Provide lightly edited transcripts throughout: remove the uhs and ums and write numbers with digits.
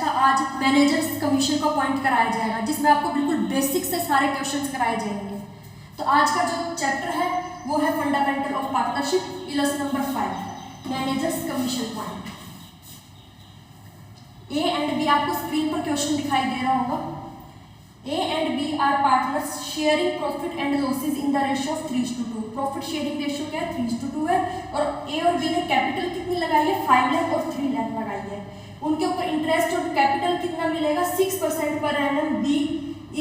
का आज managers commission को पॉइंट कराया जाएगा, जिसमें आपको बिल्कुल बेसिक से सारे क्वेश्चंस कराए जाएंगे। तो आज का जो चैप्टर है वो है fundamental of partnership, lesson number 5, managers commission point. A and B, आपको स्क्रीन पर क्वेश्चन दिखाई दे रहा होगा। A and B are partners sharing profit and losses in the ratio of 3:2। Profit sharing ratio क्या है? 3:2 है। और A और B ने कैपिटल कितनी लगाई है? 5 लाख और 3 लाख लगाई है। उनके ऊपर इंटरेस्ट और कैपिटल कितना मिलेगा? 6% per annum. B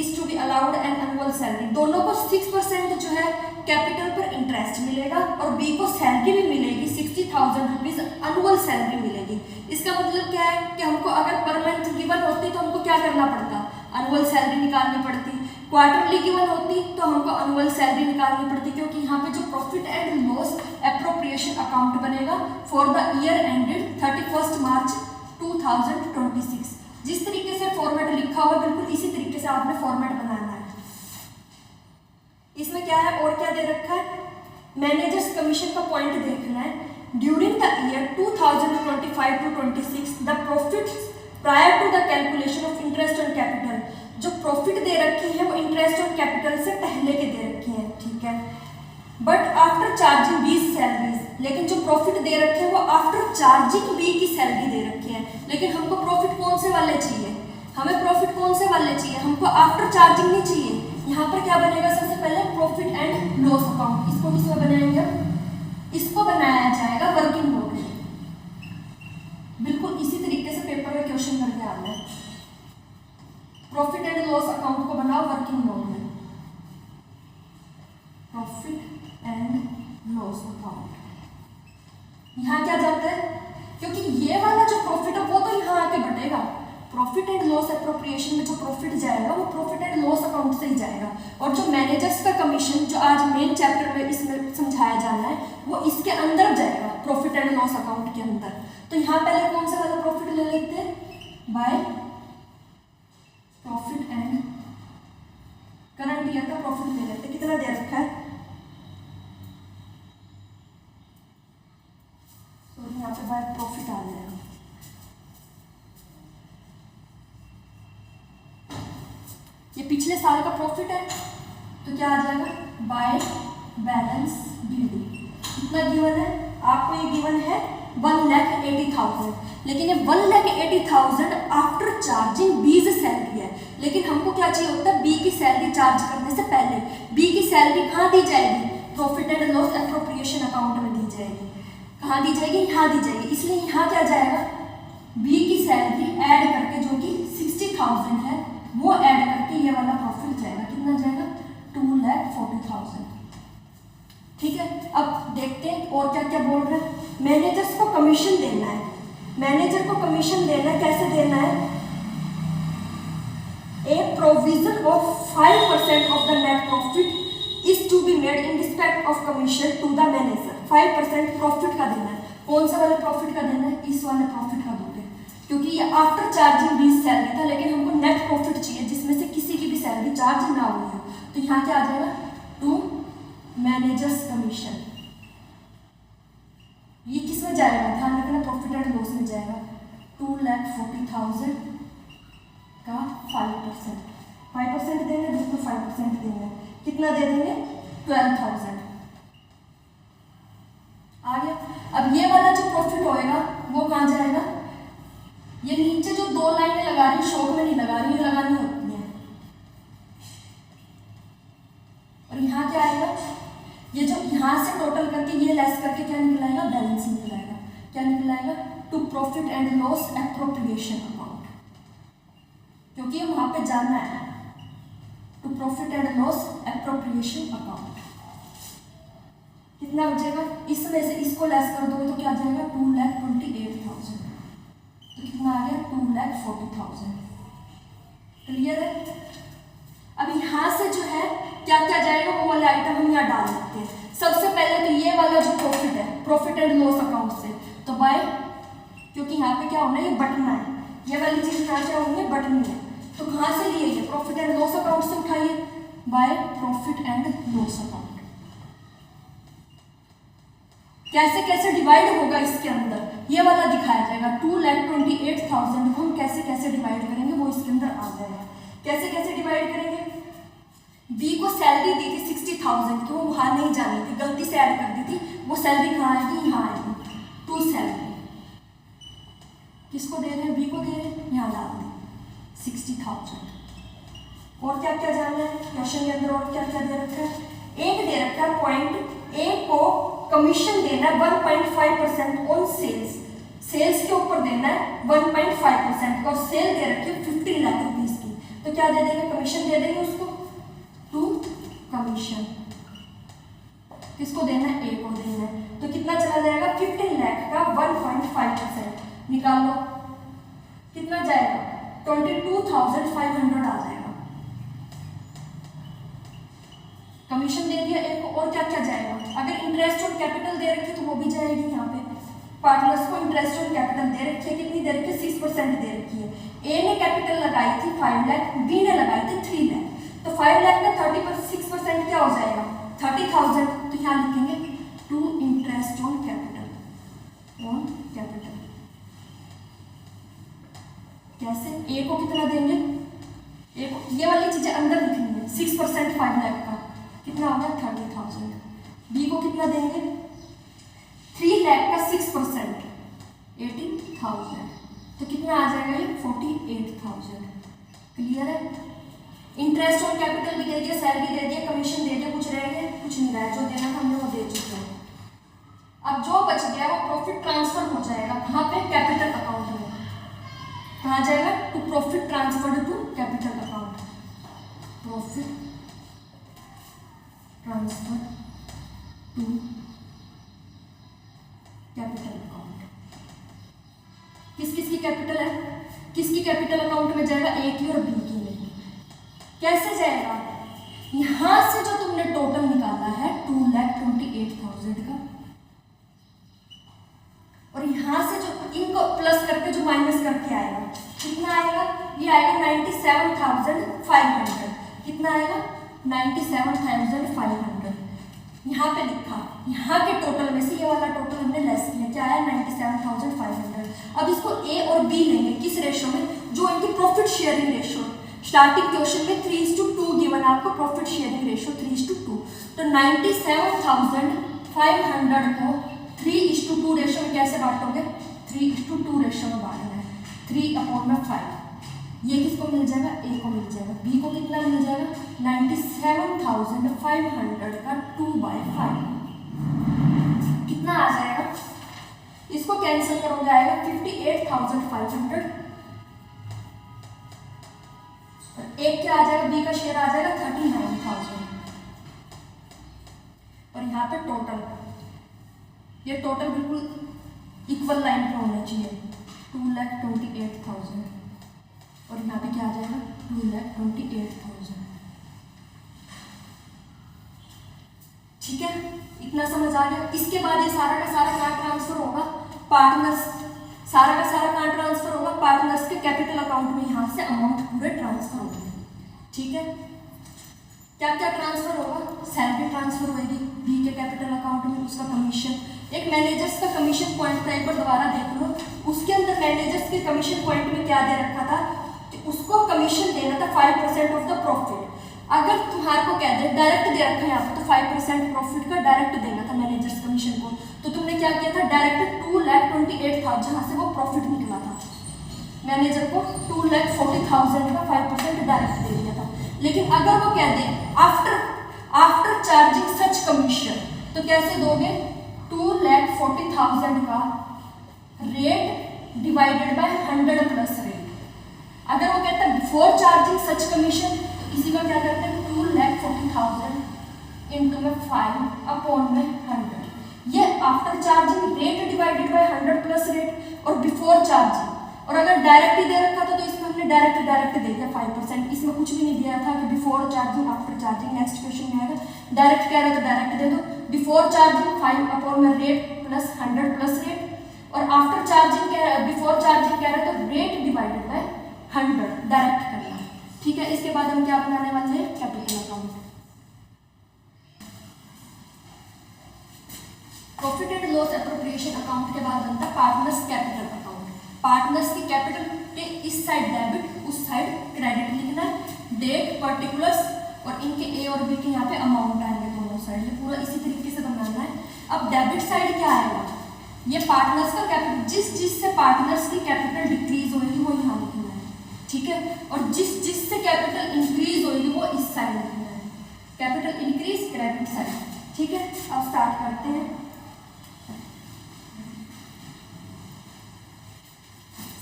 is to be allowed an annual salary। दोनों को 6% जो है कैपिटल पर इंटरेस्ट मिलेगा और B को सैलरी भी मिलेगी, 60,000 रुपीज एनुअल सैलरी मिलेगी। इसका मतलब क्या है कि हमको अगर पर मंथ गिवन होती तो हमको क्या करना पड़ता? एनुअल सैलरी निकालनी पड़ती। क्वार्टरली गिवन होती तो हमको एनुअल सैलरी निकालनी पड़ती, क्योंकि यहाँ पे जो profit and loss appropriation account बनेगा फॉर द ईयर एंडेड 31 मार्च 2026। जिस तरीके से फॉर्मेट लिखा हुआ बिल्कुल इसी तरीके से आपने फॉर्मेट बनाना है। इसमें क्या है और क्या दे रखा है? मैनेजर्स कमीशन का पॉइंट देखना है। During the year 2025 to 26 the profits prior to the calculation of interest on capital. जो प्रॉफिट दे रखी है वो इंटरेस्ट ऑन कैपिटल से पहले के दे रखी है, ठीक है। But after charging B salaries, लेकिन जो प्रॉफिट दे रखे हैं वो आफ्टर चार्जिंग बी की सैलरी दे रखी है। लेकिन हमको प्रॉफिट कौन से वाले चाहिए? हमें प्रॉफिट कौन से वाले चाहिए? हमको आफ्टर चार्जिंग नहीं चाहिए। यहाँ पर क्या बनेगा? सबसे पहले प्रॉफिट एंड लॉस अकाउंट। इसको किसमें बनाएंगे? इसको बनाया जाएगा वर्किंग नोट में। बिल्कुल इसी तरीके से पेपर में क्वेश्चन करके आना है। प्रॉफिट एंड लॉस अकाउंट को बनाओ वर्किंग नोट में, प्रॉफिट एंड लॉस अकाउंट। यहाँ क्या जाता है? क्योंकि ये वाला जो प्रॉफिट है वो तो यहाँ आके बटेगा। प्रॉफिट एंड लॉस एप्रोप्रिएशन में जो प्रॉफिट जाएगा वो प्रॉफिट एंड लॉस अकाउंट से ही जाएगा। और जो मैनेजर्स का कमीशन जो आज मेन चैप्टर में इसमें समझाया जाना है वो इसके अंदर जाएगा, प्रॉफिट एंड लॉस अकाउंट के अंदर। तो यहाँ पहले कौन सा वाला प्रॉफिट ले लेते हैं? By profit and current year का प्रॉफिट ले लेते हैं। कितना दे रखा है? सॉरी, यहाँ पे बाय प्रॉफिट आ जाएगा। ये पिछले साल का प्रॉफिट है तो क्या आ जाएगा? By balance BD. कितना गिवन है आपको? ये गिवन है 1,80,000, लेकिन ये 1,80,000 आफ्टर चार्जिंग बी की सैलरी है। लेकिन हमको क्या चाहिए होता है? बी की सैलरी चार्ज करने से पहले। बी की सैलरी कहाँ दी जाएगी? Profit and loss appropriation account में दी जाएगी। कहाँ दी जाएगी? यहाँ दी जाएगी। इसलिए यहाँ क्या जाएगा? बी की सैलरी ऐड करके जो कि 60,000 है वो ऐड करके ये वाला प्रॉफिट जाएगा। कितना जाएगा? 2,40,000। ठीक है। अब देखते हैं और क्या क्या बोल रहे हैं। मैनेजर्स को कमीशन देना है। मैनेजर को कमीशन देना है, कैसे देना है? A provision of 5% of the net profit is to be made in respect of commission to the manager. 5% profit का देना है। कौन सा वाले प्रॉफिट का देना है? इस वाले प्रॉफिट का दोगे, क्योंकि ये आफ्टर चार्जिंग बी सैलरी था, लेकिन हमको नेट प्रॉफिट चाहिए जिसमें से किसी की भी सैलरी चार्ज ना हुई हो। तो यहाँ क्या आ जाएगा? To managers commission. ये किस में जाएगा? ध्यान रखना, प्रॉफिट एंड लॉस में जाएगा। 2,40,000 का 5% देंगे, बिल्कुल 5% देंगे। कितना दे देंगे? 12,000 आ गया। अब ये वाला जो प्रॉफिट होएगा वो कहाँ जाएगा? ये नीचे जो 2 लाइनें लगा रही, शौक में नहीं लगा रही, लगानी होती है। और यहाँ क्या आएगा? ये जो यहाँ से टोटल करके ये लेस करके क्या निकलाएगा? बैलेंस निकलाएगा। क्या निकलाएगा? To profit and loss appropriation account, क्योंकि ये वहां पे जाना है। To profit and loss appropriation account. कितना बचेगा? इसमें से इसको लेस कर दोगे तो क्या जाएगा? 2,28,000। तो कितना आ गया? 2,40,000। क्लियर है? अब यहाँ से जो है क्या क्या जाएगा वो वाले आइटम हम यहाँ डाल सकते हैं। सबसे पहले तो ये वाला जो प्रॉफिट है, प्रॉफिट एंड लॉस अकाउंट से, तो बाय, क्योंकि यहाँ पे क्या होना है? ये बटना है। ये वाली चीज कहाँ से होंगे? बटनी है। तो कहाँ से लिए? ये प्रॉफिट एंड लॉस अकाउंट से उठाइए, by profit and loss account. कैसे कैसे डिवाइड होगा इसके अंदर ये वाला दिखाया जाएगा। 2,28,000 को हम कैसे कैसे जाएगा। कैसे कैसे डिवाइड करेंगे? बी को सैलरी दी थी 60,000 की, वो वहाँ नहीं जानी थी, गलती से ऐड कर दी थी, वो सैलरी कहाँ आएगी? यहाँ आएगी, टू सैलरी। किसको दे रहे हैं? बी को दे रहे हैं, यहाँ डाल दी 60,000। और क्या क्या जानना है क्वेश्चन के अंदर? और क्या क्या दे रखा है? एक दे रखा है पॉइंट ए को कमीशन देना है 1.5% ऑन सेल्स, सेल्स के ऊपर देना है 1.5% और सेल दे रखी है 15 लाख रुपीज की। तो क्या दे देंगे? कमीशन दे देंगे उसको, टू कमीशन। किसको देना है? ए को देना है। तो कितना चला जाएगा? 15 लाख का 1.5% निकाल लो, कितना जाएगा? 22,500 आ जाएगा। कमीशन दे दिया ए को, और क्या क्या जाएगा? अगर इंटरेस्ट ऑन कैपिटल दे रखी है तो वो भी जाएगी। यहाँ पे पार्टनर्स को इंटरेस्ट ऑन कैपिटल दे रखी है, कितनी दे रखी है? 6% दे रखी है। ए ने कैपिटल लगाई थी 5 लाख, बी ने लगाई थी 3 लाख। तो 5 लाख का 36% क्या हो जाएगा? 30,000। तो यहाँ लिखेंगे to interest on capital, on capital. कैसे? ए को कितना देंगे? ए को ये वाली चीजें अंदर लिखनी है। 6% 5 लाख का कितना होगा? 30,000। बी को कितना देंगे? 3 लाख का 6% 80,000। तो कितना आ जाएगा? ये 48,000। क्लियर है? इंटरेस्ट ऑन कैपिटल भी दे दिया, सैलरी दे दिया, कमीशन दे दिया, कुछ रह गया? कुछ नहीं रहा, जो देना था हमने वो दे चुके हैं। अब जो बच गया वो प्रॉफिट ट्रांसफर हो जाएगा। कहाँ पे? कैपिटल अकाउंट में। कहाँ जाएगा? To profit transfer to capital account, profit transfer to capital account. किस किस की कैपिटल है? किसकी कैपिटल अकाउंट में जाएगा? ए की और बी की नहीं। कैसे जाएगा? यहां से जो तुमने टोटल निकाला है 2,28,000 का, और यहां से जो इनको प्लस करके जो माइनस करके आएगा, कितना आएगा? ये आएगा 97,500। कितना आएगा? 97,500। यहाँ पे लिखा, यहाँ के टोटल में से ये वाला टोटल हमने लेस किया, क्या आया? 97,500। अब इसको ए और बी लेंगे, किस रेशो में? जो इनकी profit sharing ratio, starting question में 3:2 गिवन आपको, प्रॉफिट शेयरिंग रेशो 3:2। तो 97,500 को 3:2 रेशो में कैसे बांटोगे? 3:2 रेशो में बांटना है, 3/5। ये किसको मिल जाएगा? ए को मिल जाएगा। बी को कितना मिल जाएगा? 97,500 का 2/5 कितना आ जाएगा? इसको कैंसिल करोगे आएगा 58,500। एक क्या आ जाएगा? बी का शेयर आ जाएगा 39,000। और यहाँ पे टोटल, ये टोटल बिल्कुल इक्वल लाइन पे होना चाहिए, 2,28,000। और यहाँ पे क्या आ जाएगा? 2,28,000। ठीक है, इतना समझ आ गया। इसके बाद ये सारा का सारा कहाँ ट्रांसफर होगा? पार्टनर्स। सारा का सारा कहाँ ट्रांसफर होगा? पार्टनर्स के कैपिटल अकाउंट में। यहाँ से अमाउंट पूरे ट्रांसफर होंगे। ठीक है, क्या क्या ट्रांसफर होगा? सैलरी ट्रांसफर होगी बी के कैपिटल अकाउंट में, उसका कमीशन, एक मैनेजर्स का कमीशन पॉइंट था, एक बार दोबारा देख लो। उसके अंदर मैनेजर्स के कमीशन पॉइंट में क्या दे रखा था? उसको कमीशन देना था 5% ऑफ द प्रॉफिट। अगर तुम्हारे को कह दे डायरेक्ट दे रखा है यहाँ पे, तो 5% प्रॉफिट का डायरेक्ट देना था मैनेजर्स कमीशन को। तो तुमने क्या किया था? डायरेक्ट 2,28,000 जहाँ से वो प्रॉफिट निकला था, मैनेजर को 2,40,000 का 5% डायरेक्ट दे दिया था। लेकिन अगर वो कह दे आफ्टर चार्जिंग सच कमीशन, तो कैसे दोगे? 2,40,000 का rate divided by 100 plus rate. अगर वो कहता है बिफोर चार्जिंग सच कमीशन, तो इसी का क्या करते हैं? 2,40,000 इंटू में 5/100। ये after charging rate divided by 100 plus rate और बिफोर चार्जिंग। और अगर डायरेक्ट ही दे रखा था तो इसमें हमने डायरेक्ट दे दिया 5%। इसमें कुछ भी नहीं दिया था कि before charging after charging. Next question में आएगा डायरेक्ट कह रहे तो डायरेक्ट दे दो, बिफोर चार्जिंग 5/में रेट प्लस 100 प्लस रेट, और आफ्टर चार्जिंग कह रहा है, बिफोर चार्जिंग कह रहे तो रेट डिवाइडेड बाय 100 डायरेक्ट करना। ठीक है, इसके बाद हम क्या बनाने वाले हैं? Capital account. Profit and loss appropriation account के बाद बनता है पार्टनर्स कैपिटल अकाउंट। पार्टनर्स की कैपिटल कि इस साइड डेबिट उस साइड क्रेडिट लिखना है, डेट पर्टिकुलर्स और इनके ए और बी के यहाँ पे अमाउंट आएंगे दोनों साइड, ये पूरा इसी तरीके से बनाना है। अब डेबिट साइड क्या आएगा, ये पार्टनर्स का कैपिटल, जिससे पार्टनर्स की कैपिटल डिक्रीज होगी वो यहाँ लिखना है, ठीक है, और जिससे कैपिटल इंक्रीज होगी वो इस साइड लिखना है, कैपिटल इंक्रीज क्रेडिट साइड, ठीक है। अब स्टार्ट करते हैं।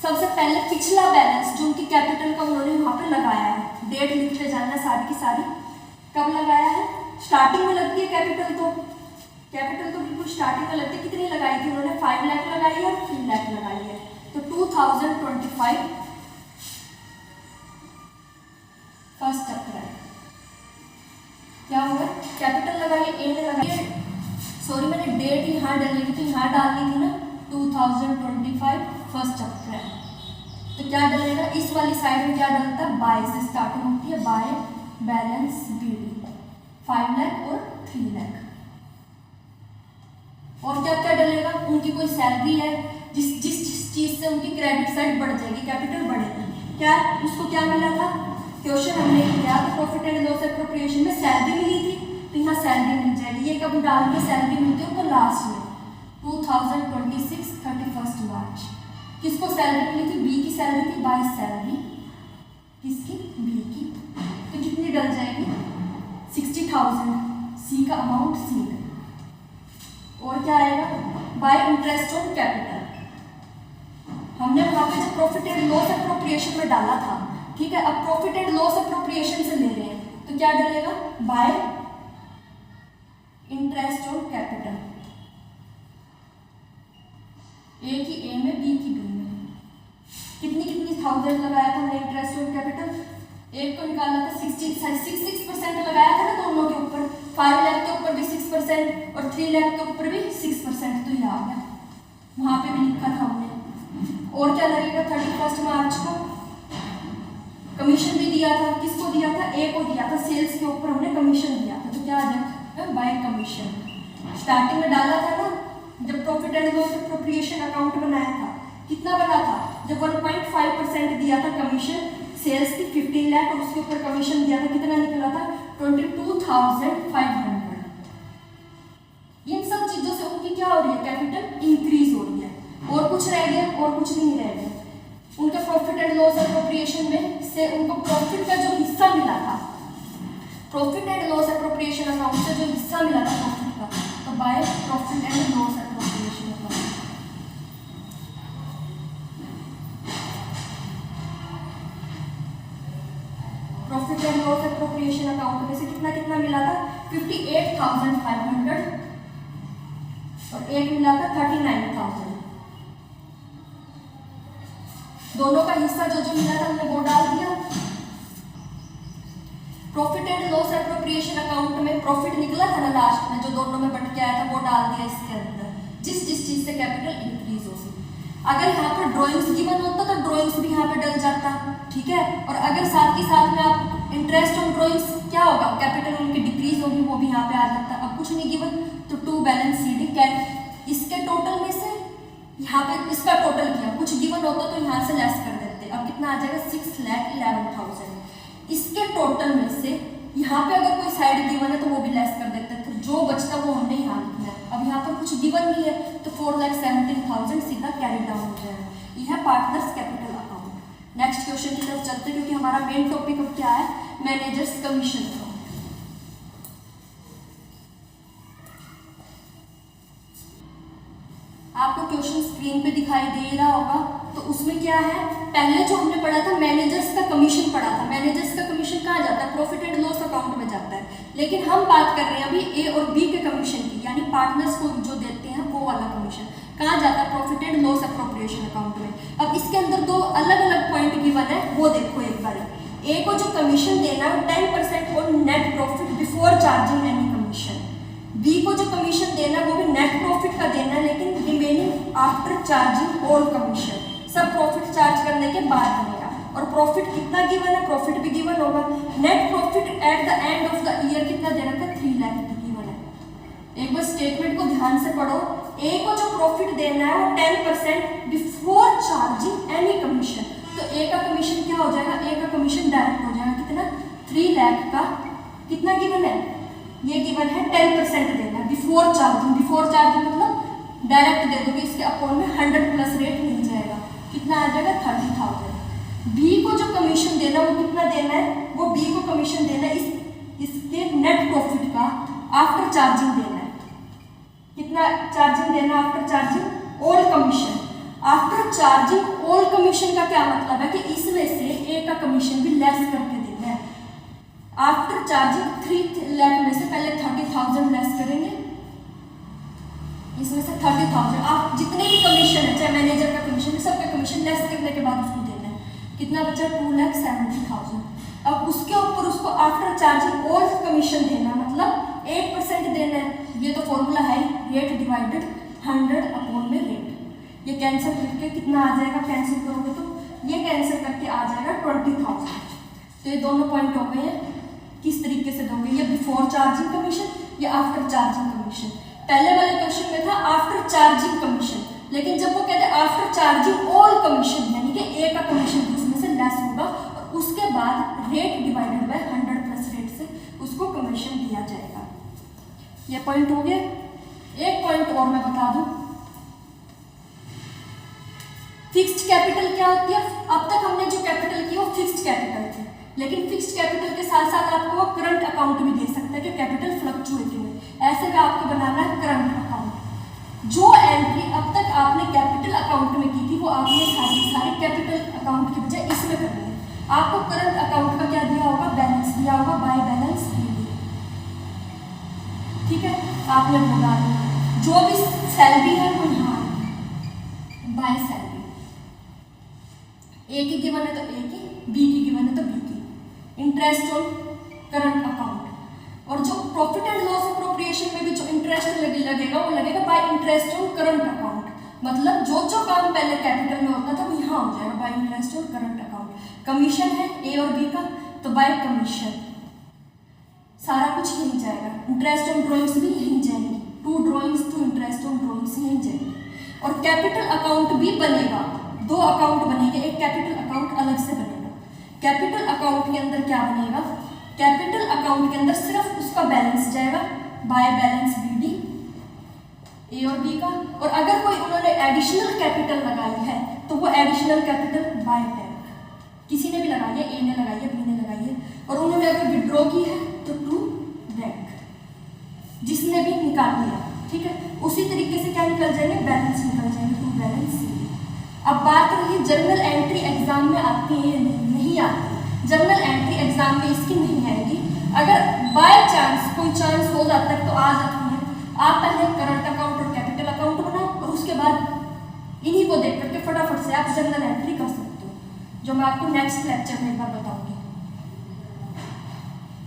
सबसे पहले पिछला बैलेंस जो उनकी कैपिटल का उन्होंने यहाँ पे लगाया है, डेट लिखते जाना सारी की सारी, कब लगाया है, स्टार्टिंग में लगती है कैपिटल तो बिल्कुल स्टार्टिंग में लगती है। कितनी लगाई थी उन्होंने, 5 लाख लगाई है और 3 लाख लगाई है, तो 2025 फर्स्ट चैप्टर है, क्या होगा, कैपिटल लगाई है, ए ने लगाई है, सॉरी मैंने डेट यहाँ डाली थी तो यहाँ डालनी थी ना, 2025 फर्स्ट चैप्टर है, तो क्या डलेगा, इस वाली साइड में क्या डलता है, बाय से स्टार्टिंग होती है, बाय बैलेंस बीडी 5 लाख और 3 लाख। और क्या क्या डलेगा, उनकी कोई सैलरी है, जिस चीज से उनकी क्रेडिट साइड बढ़ जाएगी, कैपिटल बढ़ेगी, क्या उसको क्या मिला था, क्वेश्चन हमने किया तो प्रॉफिट एंड लॉस एप्रोप्रिएशन में सैलरी मिली थी, तो यहाँ सैलरी मिल जाएगी, ये कब डाल के सैलरी मिलती है, तो लास्ट में 2026 31 मार्च। किसको सैलरी मिली थी, बी की सैलरी थी, बाय सैलरी किसकी, बी की, तो कितनी डल जाएगी, 60,000, सी का अमाउंट सी में, और क्या आएगा, बाय इंटरेस्ट ऑन कैपिटल, हमने वहां पे जो प्रॉफिट एंड लॉस एप्रोप्रिएशन में डाला था, ठीक है, अब प्रॉफिट एंड लॉस एप्रोप्रिएशन से ले रहे हैं, तो क्या डलेगा, बाय इंटरेस्ट ऑन कैपिटल, ए की ए में, बी की बी में, कितनी थाउजेंड लगाया था हमने इंटरेस्ट ऑन कैपिटल, एक को निकालना था 6% लगाया था ना दोनों के ऊपर, 5 लाख के ऊपर भी 6% और 3 लाख के ऊपर भी 6%, तो ये आ गया, वहां पे भी लिखा था हमने। और क्या लगेगा, 31 मार्च को कमीशन भी दिया था, किसको दिया था, ए को दिया था, सेल्स के ऊपर हमने कमीशन दिया था, तो क्या आ जाएगा, बाय कमीशन, स्टार्टिंग में डाला था ना जब profit and loss appropriation account बनाया था, कितना बना था, जब 1.5% दिया था कमीशन, सेल्स की 15 लाख और उसके ऊपर कमीशन दिया था, कितना निकला था, 22,500। इन सब चीजों से उनकी क्या हो रही है, कैपिटल इंक्रीज हो रही है, और कुछ रह गया, और कुछ नहीं रह गया, उनके प्रॉफिट एंड लॉस एप्रोप्रिएशन में से उनको प्रॉफिट का जो हिस्सा मिला था, profit and loss appropriation account से जो हिस्सा मिला था प्रॉफिट का, तो by profit and loss appropriation account, profit and loss appropriation account में से कितना कितना मिला था, 58,500 और एक मिला था 39,000, दोनों का हिस्सा जो मिला था हमने वो डाल दिया। Profit and loss appropriation account में प्रॉफिट निकला था ना लास्ट में, जो दोनों में बट के आया था, वो डाल दिया इसके अंदर, जिस चीज से कैपिटल इंक्रीज हो सके। अगर यहाँ पर ड्राइंग्स गिवन होता तो ड्राइंग्स भी यहाँ पे डल जाता, ठीक है, और अगर साथ ही साथ में आप इंटरेस्ट ऑन ड्राइंग्स क्या होगा, कैपिटल उनकी डिक्रीज होगी, वो भी यहाँ पे आ जाता। अब कुछ नहीं गिवन तो 2 बैलेंस शीट, इसके टोटल में से यहाँ पे इसका टोटल किया, कुछ गिवन होता तो यहाँ से लेस कर देते, अब कितना आ जाएगा, 6,11,000, इसके टोटल में से यहाँ पे अगर कोई साइड गिवन है तो वो भी लेस कर देते, तो जो बचता वो हमने यहाँ लिखना है। अब यहाँ पर कुछ गिवन नहीं है तो 4,17,000 सीधा कैरी डाउन हो जाएगा। यह है partners capital account. Next question की तरफ चलते हैं, क्योंकि हमारा मेन टॉपिक अब क्या है, मैनेजर्स कमीशन अकाउंट। आपको क्वेश्चन स्क्रीन पे दिखाई दे रहा होगा, तो उसमें क्या है, पहले जो हमने पढ़ा था मैनेजर्स का कमीशन पढ़ा था। मैनेजर्स का कमीशन कहाँ जाता है, प्रॉफिट एंड लॉस अकाउंट में जाता है, लेकिन हम बात कर रहे हैं अभी ए और बी के कमीशन की, यानी पार्टनर्स को जो देते हैं वो वाला कमीशन कहाँ जाता है, profit and loss appropriation account में। अब इसके अंदर 2 अलग अलग पॉइंट गिवन है, वो देखो एक बार। ए को जो कमीशन देना है 10% on net profit before charging any commission, B को जो कमीशन देना है वो भी नेट प्रॉफिट का देना है, लेकिन remaining after charging all commission, सब प्रॉफिट चार्ज करने के बाद बनेगा। और प्रॉफिट कितना गिवन है, प्रॉफिट भी गिवन होगा। Net profit at the end of the year कितना दे रखा है, 3 लाख गिवन है। एक बार स्टेटमेंट को ध्यान से पढ़ो। ए को जो प्रॉफिट देना है वो 10% बिफोर चार्जिंग एनी कमीशन, तो तो ए का कमीशन क्या हो जाएगा, ए का कमीशन डायरेक्ट हो जाएगा कितना, 3 लाख का कितना गिवन है, ये गिवन है 10% देना है बिफोर चार्जिंग। बिफोर चार्जिंग मतलब डायरेक्ट दे दोगे, इसके अकाउंट में 100 प्लस रेट मिल जाएगा, कितना आ जाएगा 30,000। बी को जो कमीशन देना वो कितना देना है, वो बी को कमीशन देना है इसके नेट प्रॉफिट का आफ्टर चार्जिंग देना है, कितना चार्जिंग देना after charging, all commission. After charging all commission का क्या मतलब है कि इसमें से ए का कमीशन भी लेस करके देना है। आफ्टर चार्जिंग 3 लाख में से पहले 30,000 लेस करेंगे, इसमें से 30,000 आप जितने भी कमीशन है, चाहे मैनेजर का कमीशन है, सबका कमीशन लेस करने के बाद उसको देना है, कितना बचा 2,70,000। अब उसके ऊपर उसको आफ्टर चार्जिंग ऑल कमीशन देना मतलब 8% देना है। ये तो फॉर्मूला है रेट डिवाइडेड 100 अपॉन में रेट, ये कैंसिल करके कितना आ जाएगा, कैंसिल करोगे तो ये कैंसिल करके आ जाएगा 20,000। तो ये दोनों पॉइंट हो गए हैं, किस तरीके से दोगे, ये बिफोर चार्जिंग कमीशन या आफ्टर चार्जिंग कमीशन। पहले वाले क्वेश्चन में था आफ्टर चार्जिंग कमीशन, लेकिन जब वो कहते हैं आफ्टर चार्जिंग ऑल कमीशन यानी कि ए का कमीशन उसमें से लेस होगा और उसके बाद rate divided by 100 plus rate से उसको कमीशन दिया जाएगा। ये पॉइंट हो गया। एक पॉइंट और मैं बता दूं, फिक्स्ड कैपिटल क्या होती है। अब तक हमने जो कैपिटल की वो फिक्स्ड कैपिटल थी, लेकिन फिक्स्ड कैपिटल के साथ साथ आपको वो करंट अकाउंट भी दे सकता है कि कैपिटल फ्लक्चुएटिंग है, ऐसे में आपको बनाना है करंट अकाउंट। जो एंट्री अब तक आपने कैपिटल अकाउंट में की थी वो आपने सारी कैपिटल अकाउंट की बजाय इसमें करनी है। आपको करंट अकाउंट का क्या दिया होगा, बैलेंस दिया होगा, बाय बैलेंस ठीक है, आपने बोला जो भी सैलरी है वो यहाँ बाय सैलरी, ए की गिवन है तो ए की, बी की गिवन है तो बी की। इंटरेस्ट ऑन करंट अकाउंट, और जो प्रॉफिट एंड लॉस अप्रोप्रिएशन में भी जो इंटरेस्ट लगेगा वो लगेगा bye interest on current account, मतलब जो जो काम पहले कैपिटल में होता था वो यहाँ हो जाएगा bye interest on current account. Commission है ए और बी का तो बाय कमीशन, सारा कुछ यहीं जाएगा। इंटरेस्ट ऑन ड्रॉइंग्स भी यहीं जाएंगी, to drawings to interest on drawings यहीं जाएंगी। और कैपिटल अकाउंट भी बनेगा, 2 अकाउंट बनेंगे, एक कैपिटल अकाउंट अलग से बनेगा। कैपिटल अकाउंट के अंदर क्या बनेगा, कैपिटल अकाउंट के अंदर सिर्फ उसका बैलेंस जाएगा बाय बैलेंस बीडी ए और बी का, और अगर कोई उन्होंने एडिशनल कैपिटल लगाई है तो वो एडिशनल कैपिटल बाय बैंक, किसी ने भी लगाई है, ए ने लगाई है, बी ने लगाई है, और उन्होंने अगर विड्रॉ की है तो टू बैंक, जिसने भी निकाली है, ठीक है। उसी तरीके से क्या निकल जाएंगे, बैलेंस निकल जाएंगे, टू बैलेंस सी। अब बात रही जर्नल एंट्री एग्जाम में आती है नहीं आती, जर्नल एंट्री एग्जाम में इसकी नहीं आएगी। अगर बाय चांस कोई चांस हो जाता है तो आ जाती है। आप पहले करंट अकाउंट और कैपिटल अकाउंट बनाओ और उसके बाद इन्हीं को देख करके फटाफट से आप जर्नल एंट्री कर सकते हो, जो मैं आपको नेक्स्ट लेक्चर में एक बार बताऊंगी।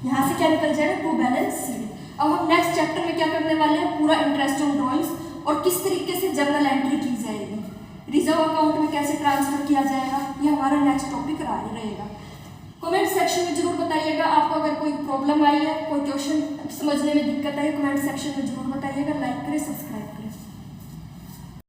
यहाँ से क्या निकल जाएगा, टू बैलेंस सी। अब हम नेक्स्ट चैप्टर में क्या करने वाले हैं, पूरा इंटरेस्ट ऑन ड्रॉइंग्स और किस तरीके से जर्नल एंट्री की जाएगी, रिजर्व अकाउंट में कैसे ट्रांसफर किया जाएगा, ये हमारा नेक्स्ट टॉपिक रहेगा। कमेंट सेक्शन में जरूर बताइएगा आपको अगर कोई प्रॉब्लम आई है, कोई क्वेश्चन समझने में दिक्कत आई, कमेंट सेक्शन में जरूर बताइएगा। लाइक करें, सब्सक्राइब करें।